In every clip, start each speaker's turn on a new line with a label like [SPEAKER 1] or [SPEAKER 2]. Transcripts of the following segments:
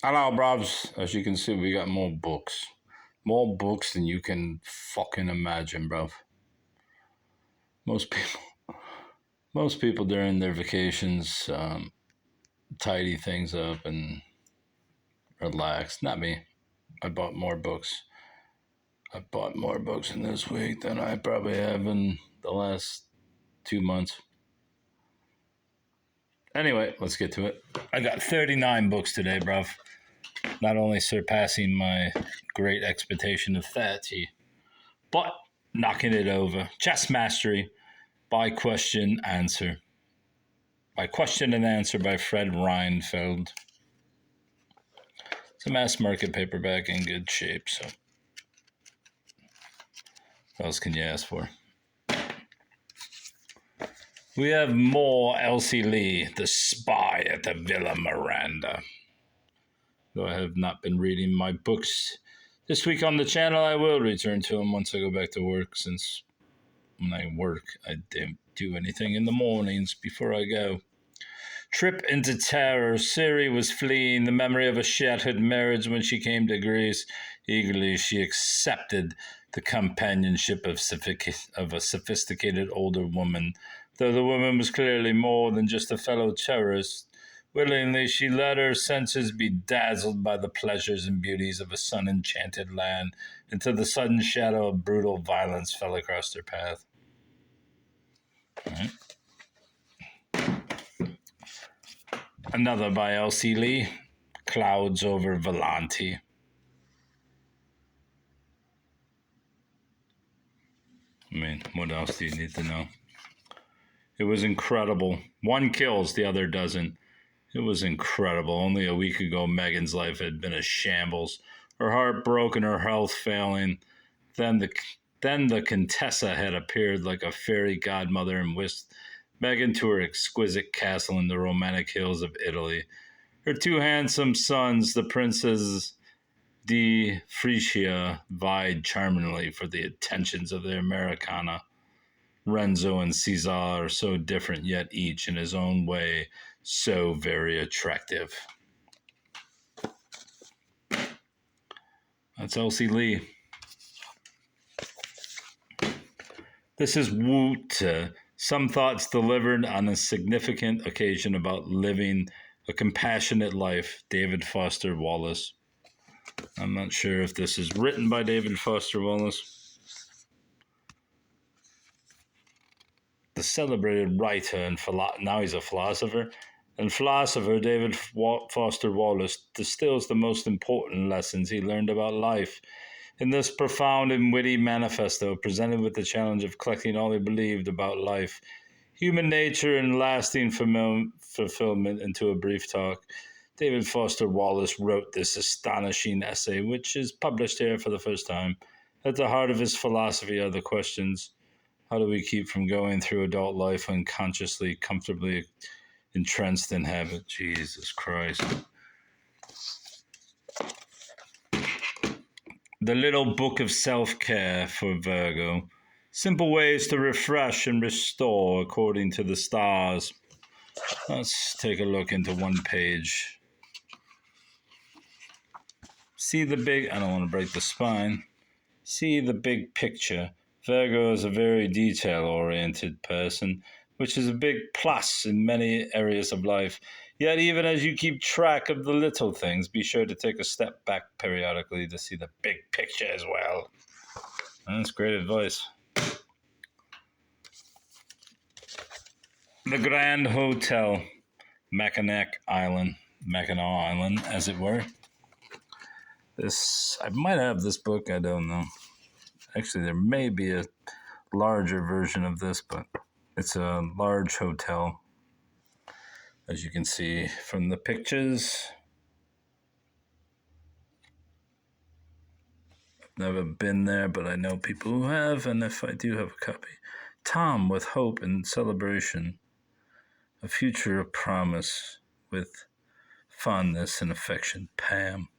[SPEAKER 1] Hello, bruvs. As you can see, we got more books. More books than you can fucking imagine, bruv. Most people, most people during their vacations tidy things up and relax. Not me. I bought more books. I bought more books in this week than I probably have in the last 2 months. Anyway, let's get to it. I got 39 books today, bruv. Not only surpassing my great expectation of 30, but knocking it over. Chess Mastery by Question Answer. By Question and Answer by Fred Reinfeld. It's a mass market paperback in good shape, so what else can you ask for? We have more Elsie Lee, The Spy at the Villa Miranda. Though I have not been reading my books this week on the channel, I will return to them once I go back to work, since when I work, I don't do anything in the mornings before I go. Trip into Terror. Siri was fleeing the memory of a shattered marriage when she came to Greece. Eagerly, she accepted the companionship of a sophisticated older woman, though the woman was clearly more than just a fellow terrorist. Willingly, she let her senses be dazzled by the pleasures and beauties of a sun-enchanted land, until the sudden shadow of brutal violence fell across her path. All right. Another by Elsie Lee, Clouds over Volante. I mean, what else do you need to know? It was incredible. One kills, the other doesn't. It was incredible. Only a week ago, Megan's life had been a shambles. Her heart broken, her health failing. Then the Contessa had appeared like a fairy godmother and whisked Megan to her exquisite castle in the romantic hills of Italy. Her two handsome sons, the princes di Frisia, vied charmingly for the attentions of the Americana. Renzo and Cesar are so different, yet each in his own way so very attractive. That's Elsie Lee. This is Woot. Some thoughts delivered on a significant occasion about living a compassionate life. David Foster Wallace. I'm not sure if this is written by David Foster Wallace. The celebrated writer and now he's a philosopher. And philosopher David Foster Wallace distills the most important lessons he learned about life in this profound and witty manifesto, presented with the challenge of collecting all he believed about life, human nature, and lasting fulfillment into a brief talk. David Foster Wallace wrote this astonishing essay, which is published here for the first time. At the heart of his philosophy are the questions: how do we keep from going through adult life unconsciously, comfortably entrenched in habit? Jesus Christ. The Little Book of Self-Care for Virgo. Simple ways to refresh and restore according to the stars. Let's take a look into one page. See the big... I don't want to break the spine. See the big picture. Virgo is a very detail-oriented person, which is a big plus in many areas of life. Yet even as you keep track of the little things, be sure to take a step back periodically to see the big picture as well. That's great advice. The Grand Hotel, Mackinac Island, as it were. I might have this book, I don't know. Actually, there may be a larger version of this, but it's a large hotel, as you can see from the pictures. Never been there, but I know people who have, and if I do have a copy. Tom with hope and celebration, a future of promise with fondness and affection. Pam.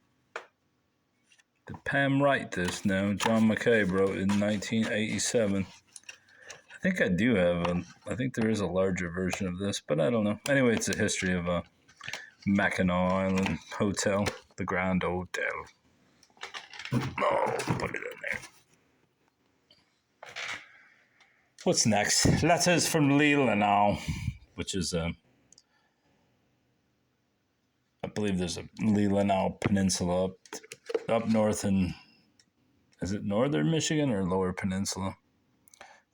[SPEAKER 1] Did Pam write this? No, John McCabe wrote it in 1987. I think I do have I think there is a larger version of this, but I don't know. Anyway, it's a history of Mackinac Island Hotel, the Grand Hotel. Oh, put it in there. What's next? Letters from Leelanau, which is I believe there's a Leelanau Peninsula up north in, is it northern Michigan or lower peninsula?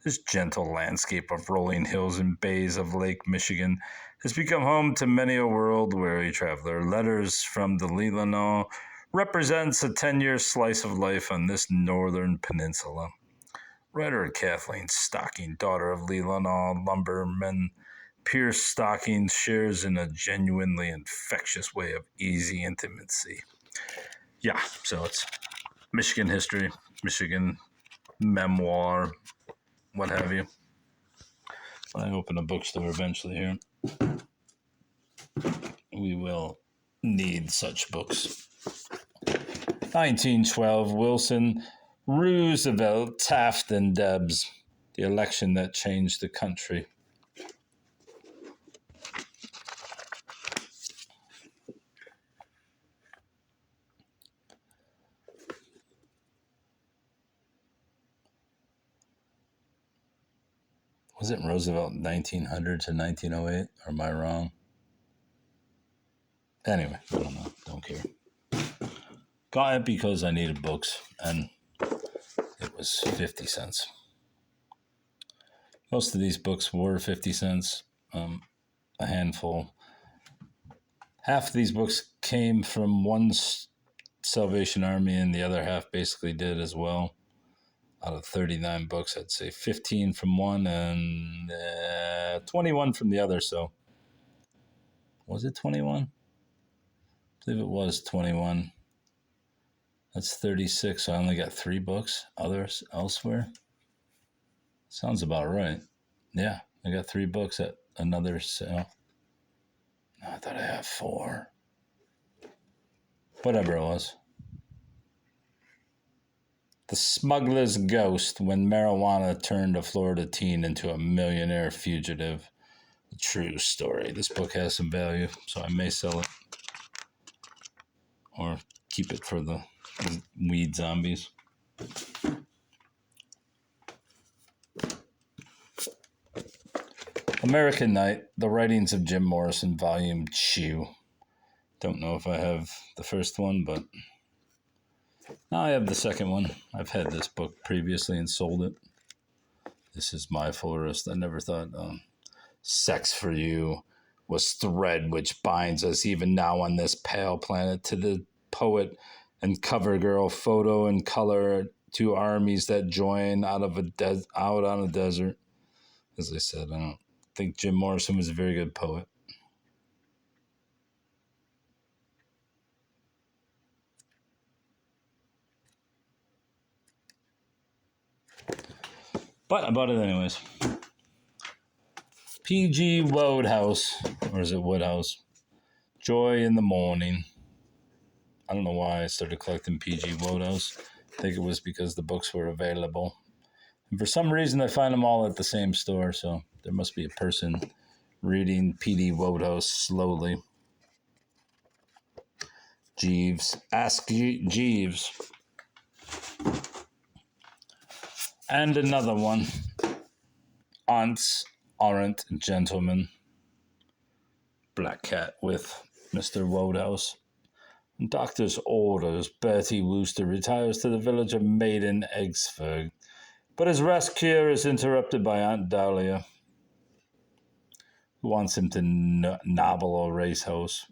[SPEAKER 1] This gentle landscape of rolling hills and bays of Lake Michigan has become home to many a world-weary traveler. Letters from the Leelanau represents a 10-year slice of life on this northern peninsula. Writer Kathleen Stocking, daughter of Leelanau lumberman Pierce Stocking, shares in a genuinely infectious way of easy intimacy. Yeah, so it's Michigan history, Michigan memoir, what have you. When I open a bookstore eventually here, we will need such books. 1912, Wilson, Roosevelt, Taft, and Debs, the election that changed the country. Wasn't Roosevelt 1900 to 1908? Or am I wrong? Anyway, I don't know. Don't care. Got it because I needed books, and it was 50 cents. Most of these books were 50 cents, a handful. Half of these books came from one Salvation Army, and the other half basically did as well. Out of 39 books, I'd say 15 from one and 21 from the other. So, was it 21? I believe it was 21. That's 36. So I only got 3 books others elsewhere. Sounds about right. Yeah, I got 3 books at another sale. I thought I had 4. Whatever it was. The Smuggler's Ghost, when marijuana turned a Florida teen into a millionaire fugitive. A true story. This book has some value, so I may sell it. Or keep it for the weed zombies. American Night, The Writings of Jim Morrison, Volume 2. Don't know if I have the first one, but now I have the second one. I've had this book previously and sold it. This is my florist. I never thought Sex for You was thread which binds us even now on this pale planet, to the poet and cover girl, photo and color, two armies that join out on a desert. As I said, I don't think Jim Morrison was a very good poet. But I bought it anyways. P.G. Wodehouse, or is it Woodhouse? Joy in the Morning. I don't know why I started collecting P.G. Wodehouse. I think it was because the books were available. And for some reason, I find them all at the same store, so there must be a person reading P.D. Wodehouse slowly. Jeeves. Ask Jeeves. And another one. Aunts Aren't Gentlemen. Black Cat with Mr. Wodehouse. Doctor's orders, Bertie Wooster retires to the village of Maiden Eggsford, but his rest cure is interrupted by Aunt Dahlia, who wants him to nobble a racehouse.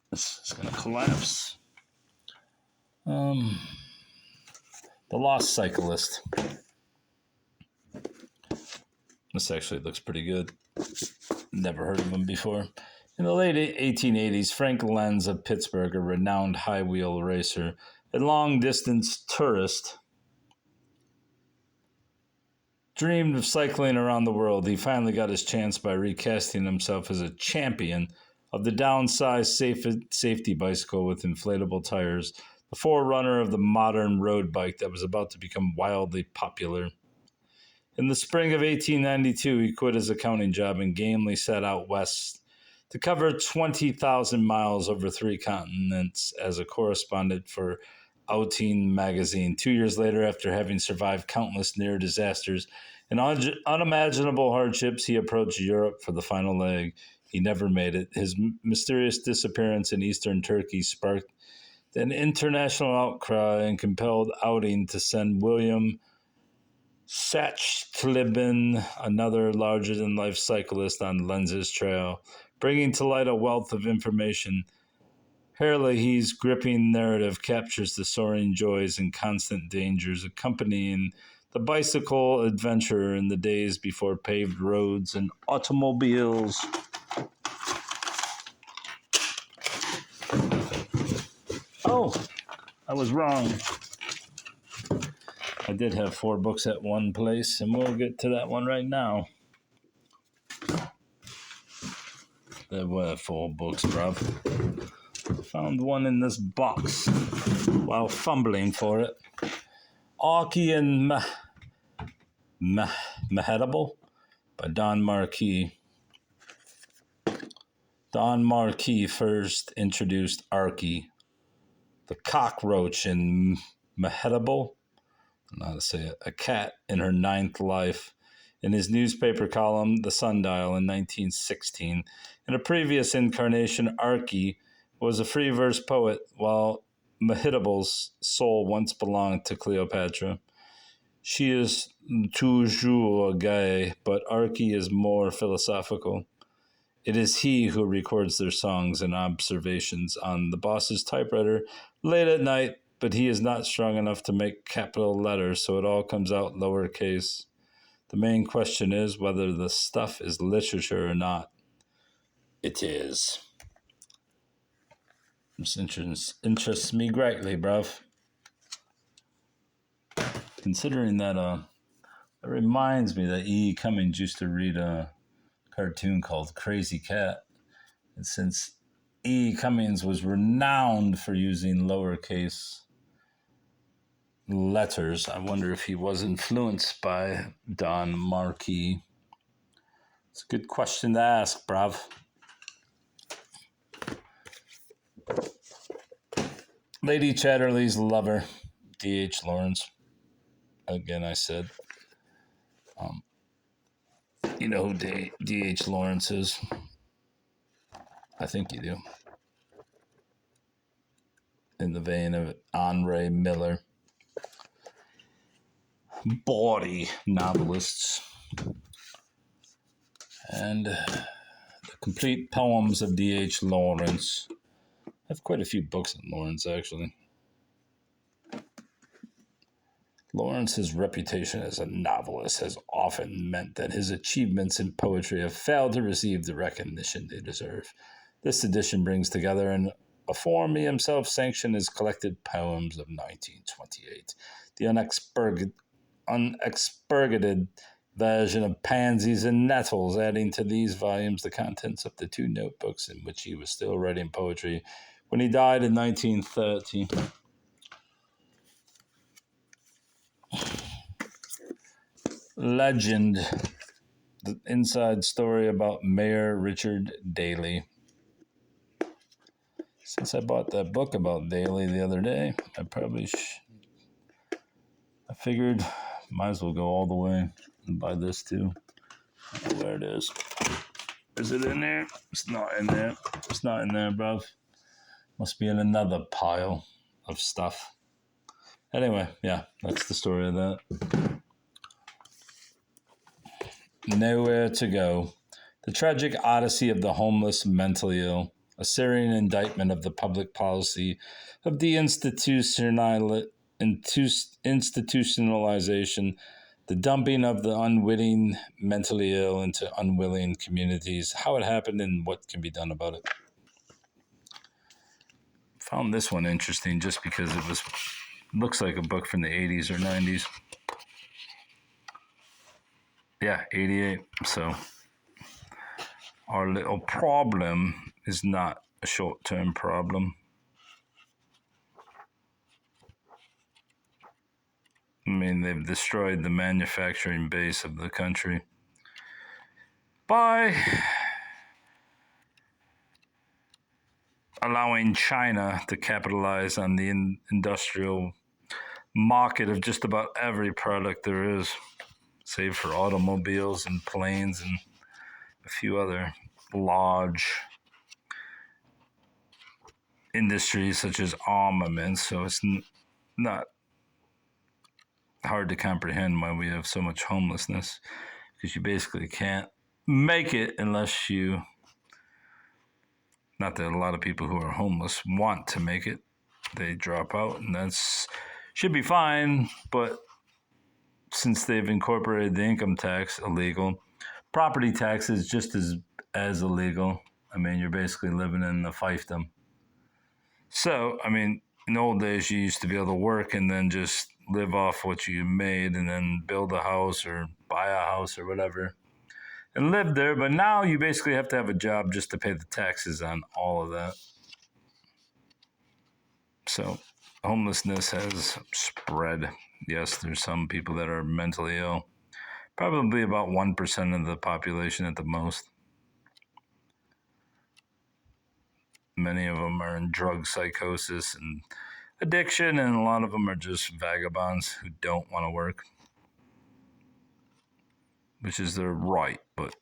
[SPEAKER 1] This is going to collapse. The Lost Cyclist. This actually looks pretty good. Never heard of him before. In the late 1880s, Frank Lenz of Pittsburgh, a renowned high-wheel racer and long-distance tourist, dreamed of cycling around the world. He finally got his chance by recasting himself as a champion of the downsized safety bicycle with inflatable tires, the forerunner of the modern road bike that was about to become wildly popular. In the spring of 1892, he quit his accounting job and gamely set out west to cover 20,000 miles over 3 continents as a correspondent for Outing magazine. 2 years later, after having survived countless near disasters and unimaginable hardships, he approached Europe for the final leg. He never made it. His mysterious disappearance in eastern Turkey sparked an international outcry and compelled Outing to send William Sachtleben, another larger-than-life cyclist, on Lenz's trail, bringing to light a wealth of information. Herlihy's gripping narrative captures the soaring joys and constant dangers accompanying the bicycle adventurer in the days before paved roads and automobiles. Oh, I was wrong. I did have 4 books at one place, and we'll get to that one right now. There were 4 books, bruv. Found one in this box while fumbling for it. Archie and Mahedable by Don Marquis. Don Marquis first introduced Archie, the cockroach, in Mahedable, I don't know how to say it, a cat in her 9th life, in his newspaper column, The Sundial, in 1916. In a previous incarnation, Archie was a free verse poet, while Mahedable's soul once belonged to Cleopatra. She is toujours gay, but Archie is more philosophical. It is he who records their songs and observations on the boss's typewriter late at night, but he is not strong enough to make capital letters, so it all comes out lowercase. The main question is whether the stuff is literature or not. It is. This interests me greatly, bruv. Considering that, it reminds me that E. Cummings used to read a cartoon called Crazy Cat. And since E. Cummings was renowned for using lowercase letters, I wonder if he was influenced by Don Marquis. It's a good question to ask, bruv. Lady Chatterley's lover, D.H. Lawrence. Again, I said. You know who D.H. Lawrence is? I think you do. In the vein of Henry Miller. Bawdy novelists. And the complete poems of D.H. Lawrence. I have quite a few books on Lawrence, actually. Lawrence's reputation as a novelist has often meant that his achievements in poetry have failed to receive the recognition they deserve. This edition brings together in a form he himself sanctioned his collected poems of 1928. The unexpurgated version of Pansies and Nettles, adding to these volumes the contents of the 2 notebooks in which he was still writing poetry when he died in 1930. Legend, the inside story about Mayor Richard Daley. Since I bought that book about Daley the other day, I figured might as well go all the way and buy this too. I don't know where it is. Is it in there? It's not in there. It's not in there, bruv. Must be in another pile of stuff. Anyway, yeah, that's the story of that. Nowhere to Go. The tragic odyssey of the homeless mentally ill. A searing indictment of the public policy of institutionalization, the dumping of the unwitting mentally ill into unwilling communities, how it happened and what can be done about it. Found this one interesting just because it looks like a book from the 80s or 90s. Yeah, 88. So our little problem is not a short-term problem. I mean, they've destroyed the manufacturing base of the country by allowing China to capitalize on the industrial market of just about every product there is, save for automobiles and planes and a few other large industries such as armaments. So it's not hard to comprehend why we have so much homelessness, because you basically can't make it unless you, not that a lot of people who are homeless want to make it, they drop out, and that's should be fine. But since they've incorporated the income tax illegal, property tax is just as illegal. I mean, you're basically living in a fiefdom. So, I mean, in the old days, you used to be able to work and then just live off what you made and then build a house or buy a house or whatever and live there. But now you basically have to have a job just to pay the taxes on all of that. So homelessness has spread. Yes, there's some people that are mentally ill. Probably about 1% of the population at the most. Many of them are in drug psychosis and addiction, and a lot of them are just vagabonds who don't want to work, which is their right, but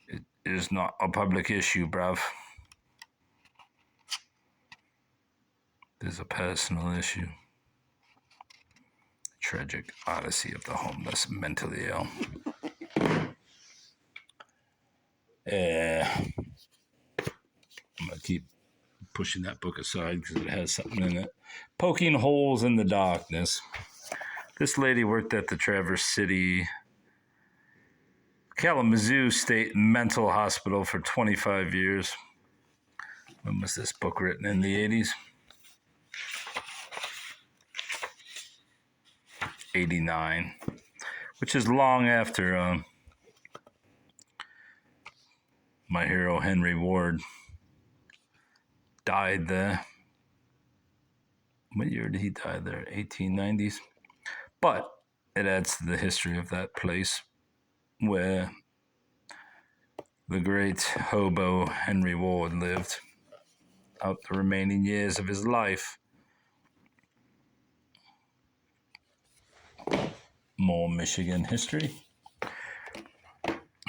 [SPEAKER 1] it is not a public issue, bruv. It is a personal issue. Tragic odyssey of the homeless, mentally ill. I'm going to keep pushing that book aside because it has something in it. Poking Holes in the Darkness. This lady worked at the Traverse City Kalamazoo State Mental Hospital for 25 years. When was this book written? In the 80s? 89, which is long after my hero Henry Ward died there. What year did he die there? 1890s. But it adds to the history of that place where the great hobo Henry Ward lived out the remaining years of his life. More Michigan history.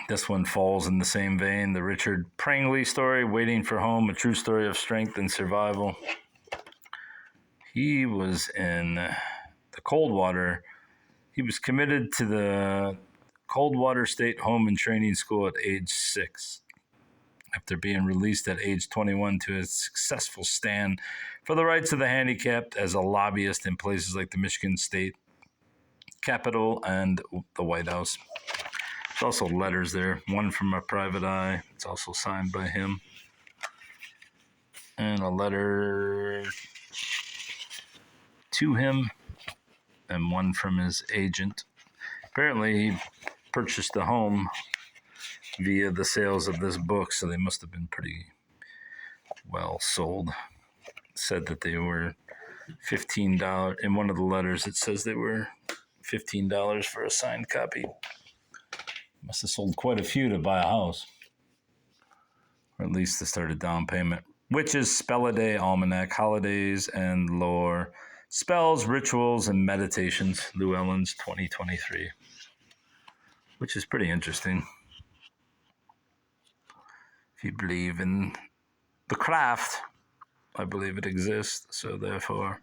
[SPEAKER 1] This one falls in the same vein. The Richard Prangley story, Waiting for Home, a true story of strength and survival. He was in the Coldwater. He was committed to the Coldwater State Home and Training School at age 6. After being released at age 21 to a successful stand for the rights of the handicapped as a lobbyist in places like the Michigan State Capitol and the White House. There's also letters there, one from a private eye. It's also signed by him. And a letter to him and one from his agent. Apparently, he purchased a home via the sales of this book, so they must have been pretty well sold. It said that they were $15. In one of the letters, it says they were $15 for a signed copy. Must have sold quite a few to buy a house, or at least to start a down payment. Witches, Spell-a-Day Almanac, Holidays and Lore, Spells, Rituals, and Meditations, Llewellyn's 2023, which is pretty interesting. If you believe in the craft, I believe it exists, so therefore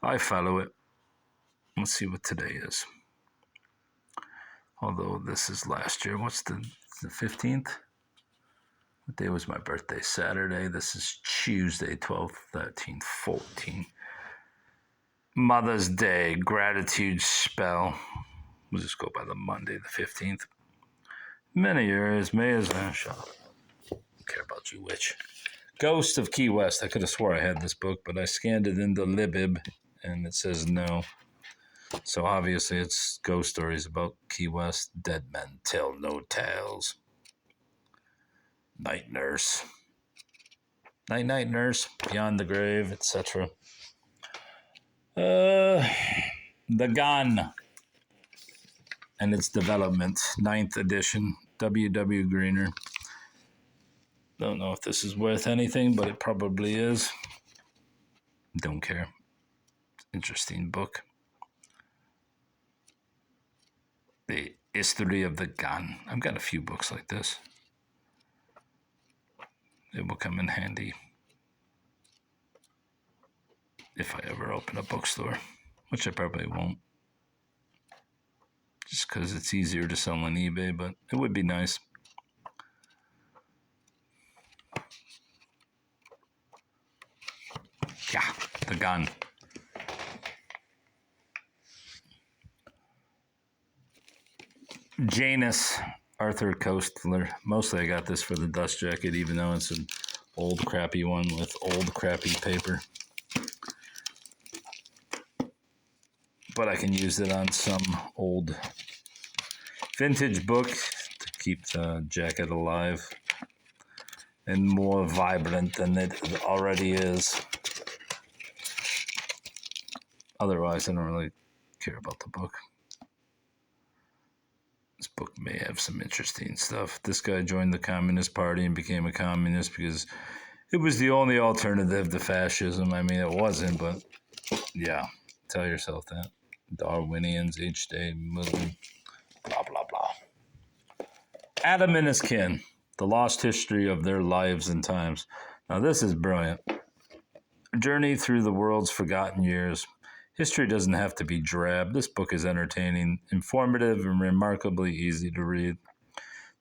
[SPEAKER 1] I follow it. Let's see what today is. Although this is last year. What's the 15th? What day was my birthday? Saturday. This is Tuesday, 12th, 13th, 14th. Mother's Day, Gratitude Spell. We'll just go by the Monday, the 15th. Many years, may as well. Shut up. I don't care about you, witch. Ghost of Key West. I could have swore I had this book, but I scanned it into Libib, and it says no. So obviously it's ghost stories about Key West. Dead men tell no tales. Night Nurse. Night Nurse. Beyond the Grave, etc. The Gun and its development, ninth edition, W. Greener. Don't know if this is worth anything, but it probably is. Don't care. Interesting book. The History of the Gun. I've got a few books like this. It will come in handy if I ever open a bookstore, which I probably won't. Just because it's easier to sell on eBay, but it would be nice. Yeah, The Gun. Janus, Arthur Koestler. Mostly I got this for the dust jacket, even though it's an old crappy one with old crappy paper. But I can use it on some old vintage book to keep the jacket alive and more vibrant than it already is. Otherwise, I don't really care about the book. This book may have some interesting stuff. This guy joined the Communist Party and became a communist because it was the only alternative to fascism. I mean, it wasn't, but yeah, tell yourself that. Darwinians, H-Day, Muslim, blah, blah, blah. Adam and his kin, the lost history of their lives and times. Now, this is brilliant. A journey through the world's forgotten years. History doesn't have to be drab. This book is entertaining, informative, and remarkably easy to read.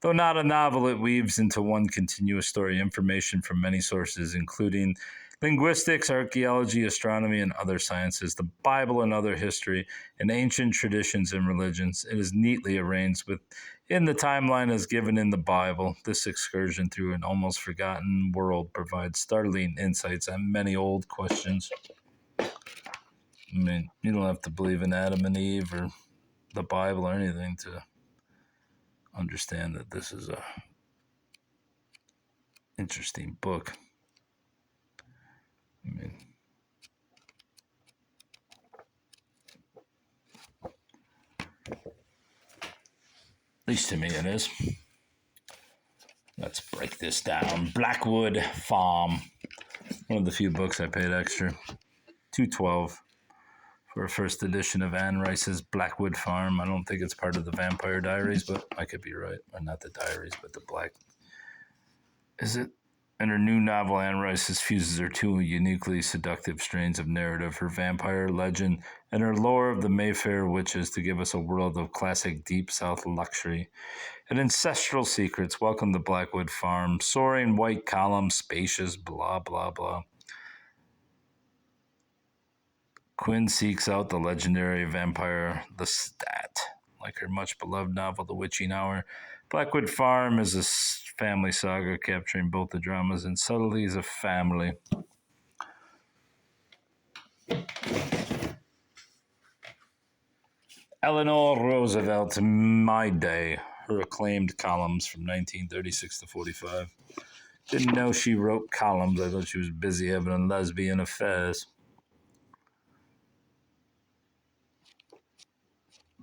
[SPEAKER 1] Though not a novel, it weaves into one continuous story information from many sources, including linguistics, archaeology, astronomy, and other sciences, the Bible and other history, and ancient traditions and religions. It is neatly arranged within the timeline as given in the Bible. This excursion through an almost forgotten world provides startling insights on many old questions. I mean, you don't have to believe in Adam and Eve or the Bible or anything to understand that this is a interesting book. I mean, at least to me it is. Let's break this down. Blackwood Farm. One of the few books I paid extra. $2.12 for a first edition of Anne Rice's Blackwood Farm. I don't think it's part of the Vampire Diaries, but I could be right. Or not the Diaries, but the Black. Is it? In her new novel, Anne Rice fuses her two uniquely seductive strains of narrative, her vampire legend and her lore of the Mayfair witches, to give us a world of classic Deep South luxury and ancestral secrets. Welcome to Blackwood Farm. Soaring white columns, spacious, blah, blah, blah. Quinn seeks out the legendary vampire Lestat. Like her much-beloved novel, The Witching Hour, Blackwood Farm is a family saga capturing both the dramas and subtleties of family. Eleanor Roosevelt, My Day, her acclaimed columns from 1936 to 45. Didn't know she wrote columns. I thought she was busy having lesbian affairs.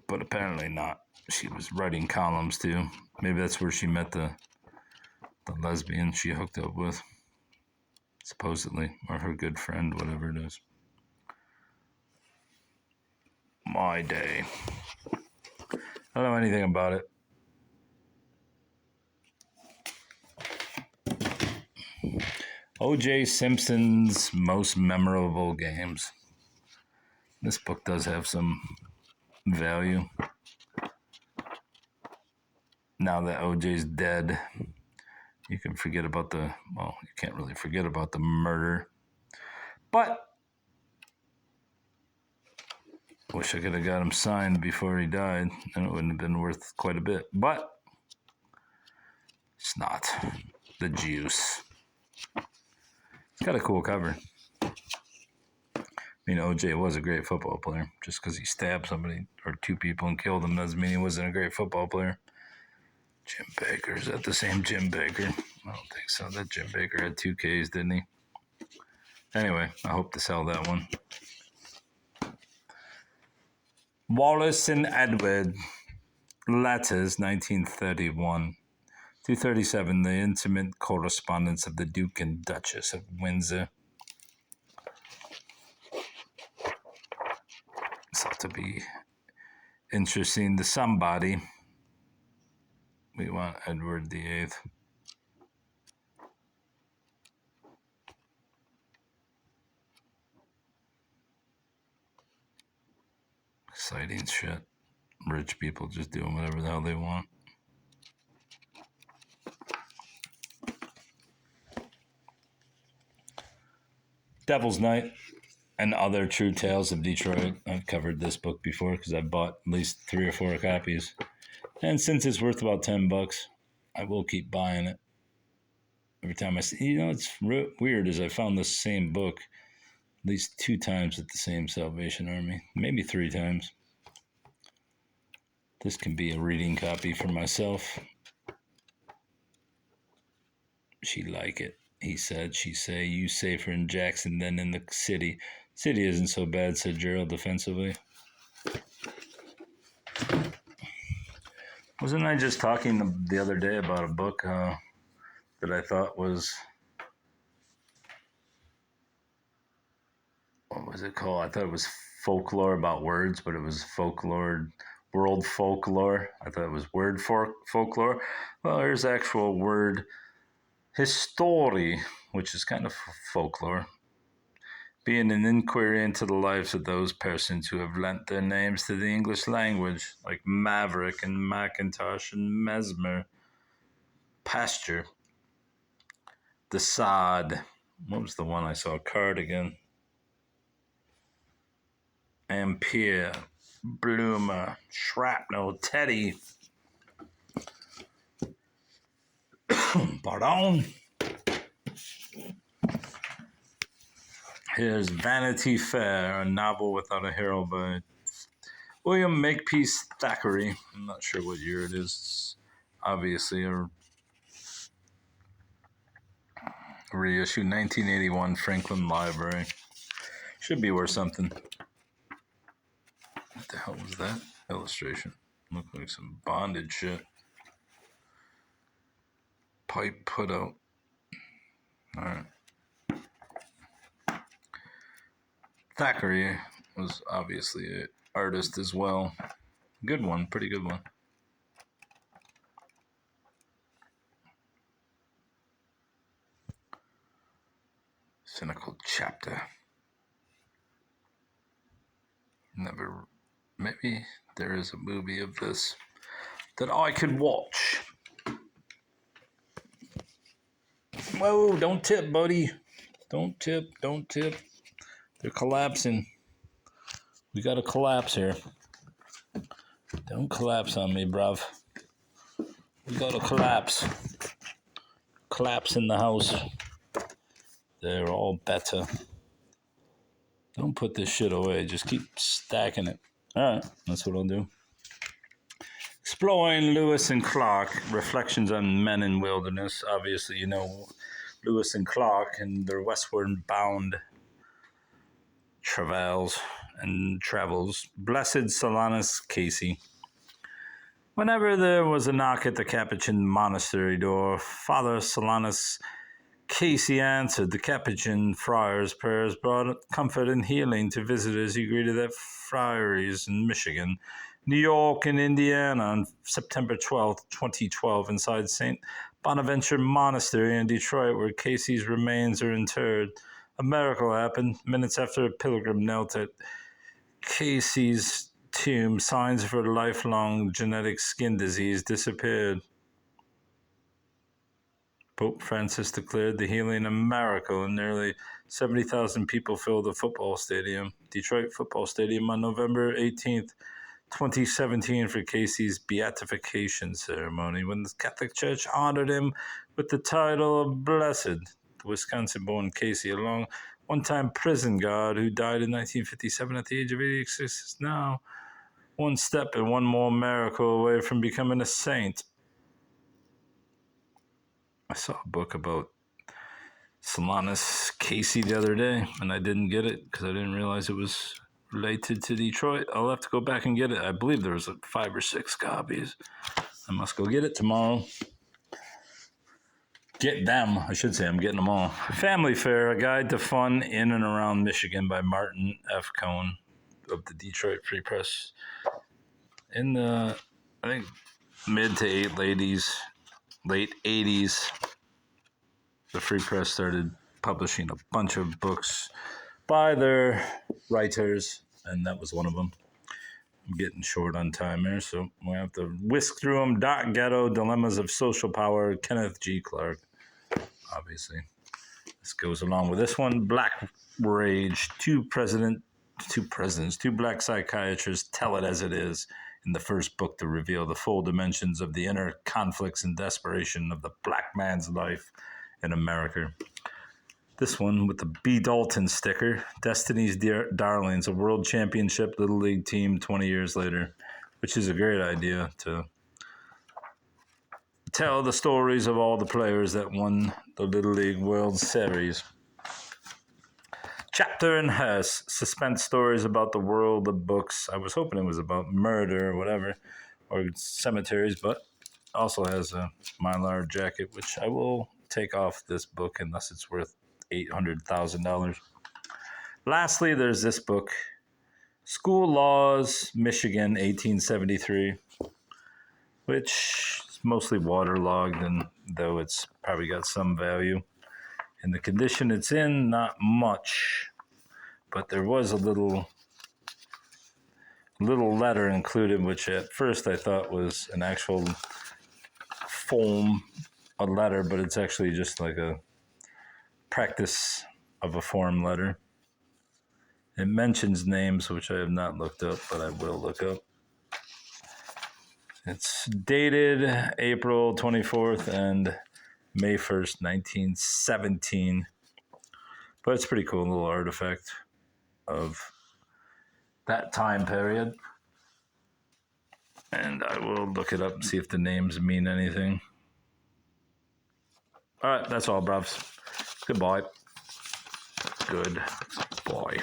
[SPEAKER 1] But apparently not. She was writing columns too. Maybe that's where she met the lesbian she hooked up with, supposedly, or her good friend, whatever it is. My Day. I don't know anything about it. O.J. Simpson's Most Memorable Games. This book does have some value. Now that O.J.'s dead, you can forget about you can't really forget about the murder. But wish I could have got him signed before he died, and it wouldn't have been worth quite a bit. But it's not. The juice. It's got a cool cover. I mean, OJ was a great football player. Just because he stabbed somebody or two people and killed them doesn't mean he wasn't a great football player. Jim Baker. Is that the same Jim Baker? I don't think so. That Jim Baker had 2 Ks, didn't he? Anyway, I hope to sell that one. Wallace and Edward, Letters, 1931. 237, The Intimate Correspondence of the Duke and Duchess of Windsor. This ought to be interesting to somebody. We want Edward VIII. Exciting shit. Rich people just doing whatever the hell they want. Devil's Night and Other True Tales of Detroit. I've covered this book before because I bought at least 3 or 4 copies. And since it's worth about $10, I will keep buying it. Every time I see, it's weird is I found the same book at least 2 times at the same Salvation Army, maybe 3 times. This can be a reading copy for myself. She like it. He said, she say, you safer in Jackson than in the city. City isn't so bad, said Gerald defensively. Wasn't I just talking the other day about a book that I thought was, what was it called? I thought it was folklore about words, but it was folklore, world folklore. I thought it was word folklore. Well, there's actual word history, which is kind of folklore, being an inquiry into the lives of those persons who have lent their names to the English language, like Maverick and Macintosh and Mesmer, Pasture, the Sod. What was the one I saw? Cardigan, Ampere, Bloomer, Shrapnel, Teddy. Pardon. Here's Vanity Fair, a novel without a hero by William Makepeace Thackeray. I'm not sure what year it is. It's obviously a reissue, 1981, Franklin Library. Should be worth something. What the hell was that illustration? Looked like some bondage shit. Pipe put out. Alright. Thackeray was obviously an artist as well. Good one, pretty good one. Cynical chapter. Never, maybe there is a movie of this that I could watch. Whoa, don't tip, buddy. Don't tip. They're collapsing. We got to collapse here. Don't collapse on me, bruv. We got to collapse. Collapse in the house. They're all better. Don't put this shit away. Just keep stacking it. All right, that's what I'll do. Exploring Lewis and Clark, Reflections on Men in Wilderness. Obviously, Lewis and Clark and their westward bound travels. Blessed Solanus Casey. Whenever there was a knock at the Capuchin monastery door, Father Solanus Casey answered. The Capuchin friar's prayers brought comfort and healing to visitors he greeted at friaries in Michigan, New York, and Indiana on September 12, 2012, inside St. Bonaventure Monastery in Detroit, where Casey's remains are interred. A miracle happened. Minutes after a pilgrim knelt at Casey's tomb, signs of her lifelong genetic skin disease disappeared. Pope Francis declared the healing a miracle, and nearly 70,000 people filled the Detroit football stadium on November 18th, 2017 for Casey's beatification ceremony, when the Catholic Church honored him with the title of Blessed. The Wisconsin-born Casey, a one-time prison guard who died in 1957 at the age of 86, is now one step and one more miracle away from becoming a saint. I saw a book about Solanus Casey the other day, and I didn't get it because I didn't realize it was related to Detroit. I'll have to go back and get it. I believe there was like 5 or 6 copies. I must go get it tomorrow. Get them, I should say. I'm getting them all. Family Fair, A Guide to Fun in and Around Michigan by Martin F. Cohn of the Detroit Free Press. In the, I think, mid to late 80s, the Free Press started publishing a bunch of books by their writers, and that was one of them. I'm getting short on time here, so we have to whisk through them. Doc Ghetto, Dilemmas of Social Power, Kenneth G. Clark, obviously. This goes along with this one. Black Rage, two black psychiatrists tell it as it is in the first book to reveal the full dimensions of the inner conflicts and desperation of the black man's life in America. This one with the B. Dalton sticker, Destiny's Darlings, a world championship Little League team 20 years later, which is a great idea to tell the stories of all the players that won the Little League World Series. Chapter and Hess, suspense stories about the world of books. I was hoping it was about murder or whatever, or cemeteries, but also has a Mylar jacket, which I will take off this book unless it's worth $800,000. Lastly, there's this book, School Laws, Michigan, 1873, which is mostly waterlogged, and though it's probably got some value. In the condition it's in, not much, but there was a little letter included, which at first I thought was an actual a letter, but it's actually just like a practice of a form letter. It mentions names, which I have not looked up, but I will look up. It's dated April 24th and May 1st, 1917. But it's pretty cool, little artifact of that time period. And I will look it up and see if the names mean anything. All right, that's all, bruvs. Goodbye. Goodbye.